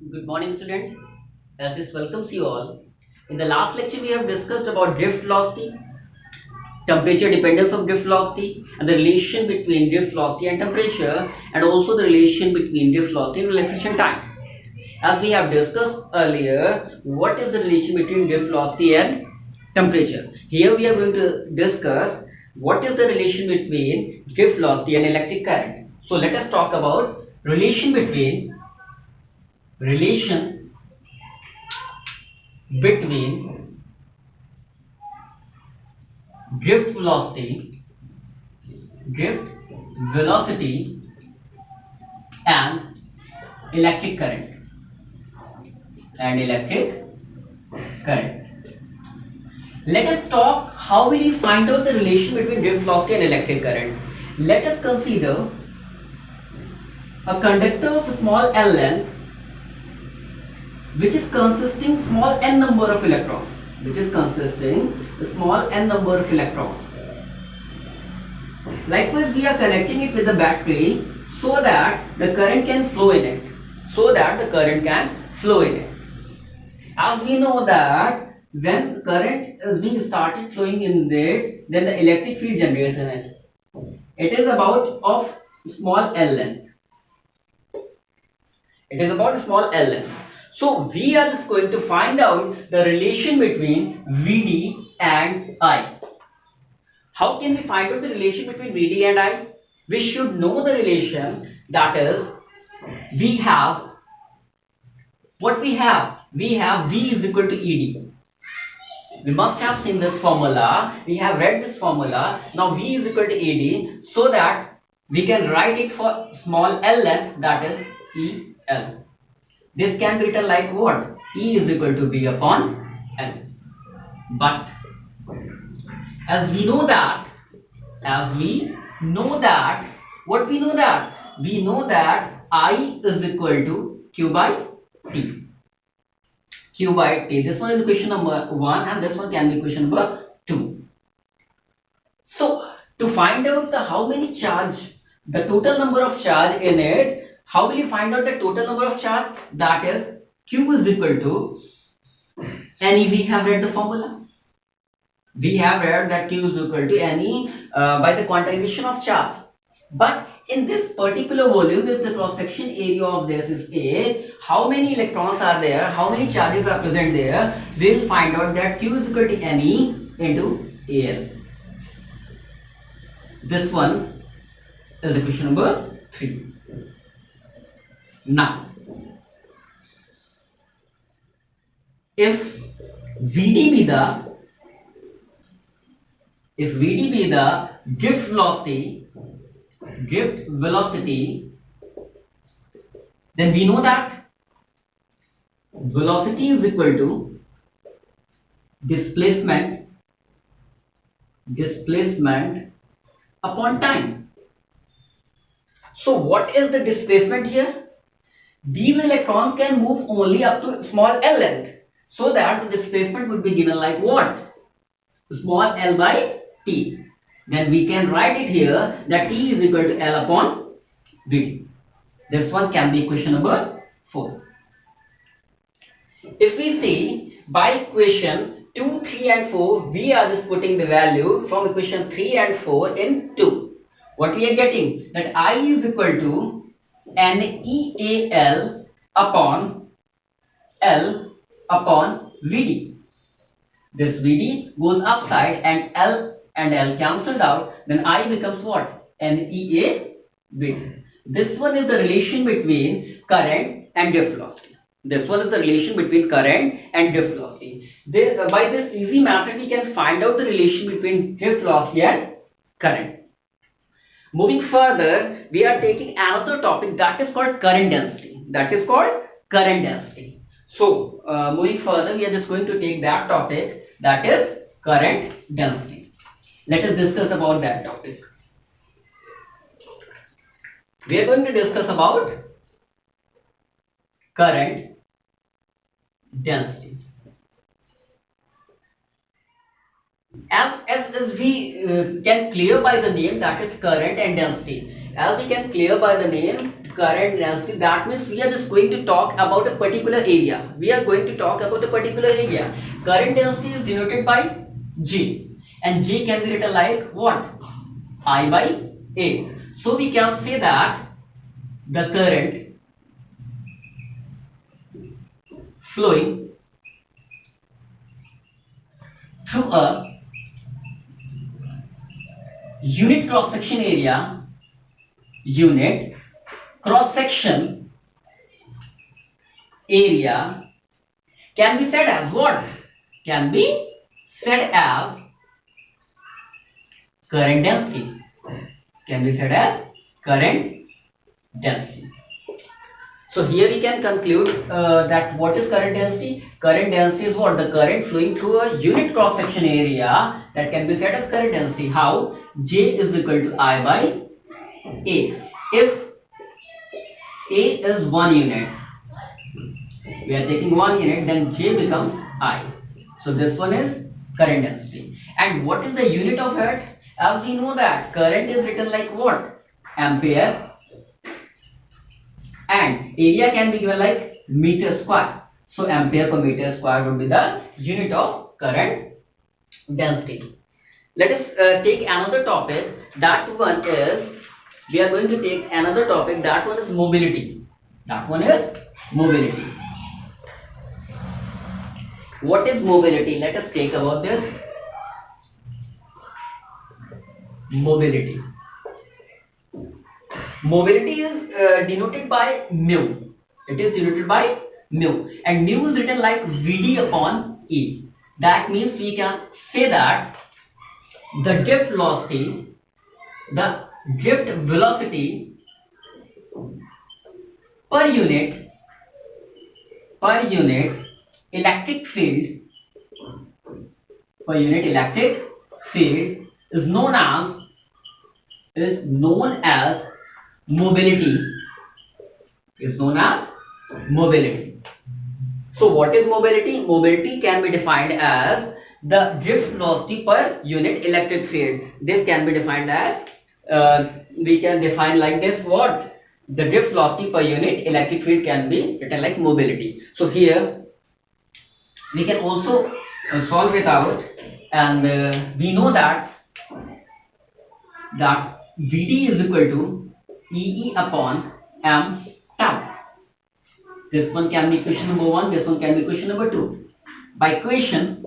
Good morning, students. As this welcomes you all. In the last lecture, we have discussed about drift velocity, temperature dependence of drift velocity, and the relation between drift velocity and temperature, and also the relation between drift velocity and relaxation time. As we have discussed earlier, what is the relation between drift velocity and temperature? Here we are going to discuss what is the relation between drift velocity and electric current. So let us talk about relation between drift velocity drift velocity and electric current Let us talk how will you find out the relation between drift velocity and electric current. Let us consider a conductor of small l length which is consisting small n number of electrons Likewise, we are connecting it with the battery so that the current can flow in it. As we know that when the current is being started flowing in it, then the electric field generates in it. It is about of small l length. So we are just going to find out the relation between Vd and I. How can we find out the relation between Vd and I? We should know the relation, that is, we have V is equal to Ed. We must have seen this formula, we have read this formula. Now V is equal to Ed, so that we can write it for small l length, that is El. This can be written like what? E is equal to V upon L. But as we know that, what we know that? We know that I is equal to Q by T. This one is question number 1 and this one can be question number 2. So to find out the total number of charge in it, how will you find out the total number of charge? That is Q is equal to Ne. We have read the formula. We have read that Q is equal to Ne by the quantization of charge. But in this particular volume, if the cross section area of this is A, how many electrons are there? How many charges are present there? We will find out that Q is equal to Ne into Al. This one is the question number 3. Now, if Vd be the drift velocity, then we know that velocity is equal to displacement upon time. So what is the displacement here? These electrons can move only up to small l length, so that the displacement would be given like what? Small l by t. Then we can write it here that t is equal to L upon Vd. This one can be equation number 4. If we see by equation 2, 3 and 4, we are just putting the value from equation 3 and 4 in 2. What we are getting? That I is equal to NeAl upon L upon Vd. This Vd goes upside and L cancelled out, then I becomes what? NeAVd. This one is the relation between current and drift velocity. By this easy method, we can find out the relation between drift velocity and current. Moving further, we are taking another topic that is called current density. So, moving further, we are just going to take that topic, that is current density. Let us discuss about that topic. We are going to discuss about current density. As we can clear by the name, that is current and density. As we can clear by the name, current density, that means we are just going to talk about a particular area. We are going to talk about a particular area. Current density is denoted by G, and G can be written like what? I by A. So we can say that the current flowing through a unit cross section area, unit cross section area can be said as what? Can be said as current density. Can be said as current density. So here we can conclude that what is current density? Current density is what? The current flowing through a unit cross section area, that can be said as current density. How? J is equal to I by A. If A is 1 unit, we are taking 1 unit, then J becomes I. So this one is current density. And what is the unit of it? As we know that current is written like what? Ampere. And area can be given like meter square. So ampere per meter square would be the unit of current density. Let us take another topic. That one is, we are going to take another topic. That one is mobility. That one is mobility. What is mobility? Let us take about this. Mobility. Mobility is denoted by mu. It is denoted by mu, and mu is written like Vd upon E. That means we can say that the drift velocity per unit electric field is known as mobility. So what is mobility? Mobility can be defined as the drift velocity per unit electric field. This can be defined as we can define like this. What? The drift velocity per unit electric field can be written like mobility. So here we can also solve it out, and we know that Vd is equal to EE upon m tau. This one can be equation number 1, this one can be equation number 2. By equation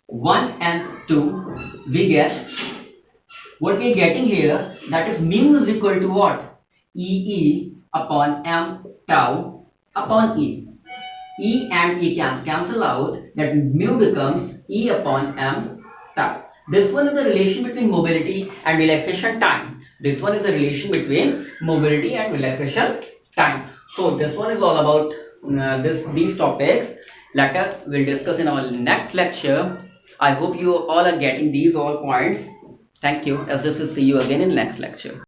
1 and 2, we get what we are getting here, that is mu is equal to what? EE upon m tau upon E. E and E can cancel out, that mu becomes E upon m tau. This one is the relation between mobility and relaxation time. This one is the relation between mobility and relaxation time. So this one is all about these topics. Later we'll discuss in our next lecture. I hope you all are getting these all points. Thank you. As this will see you again in next lecture.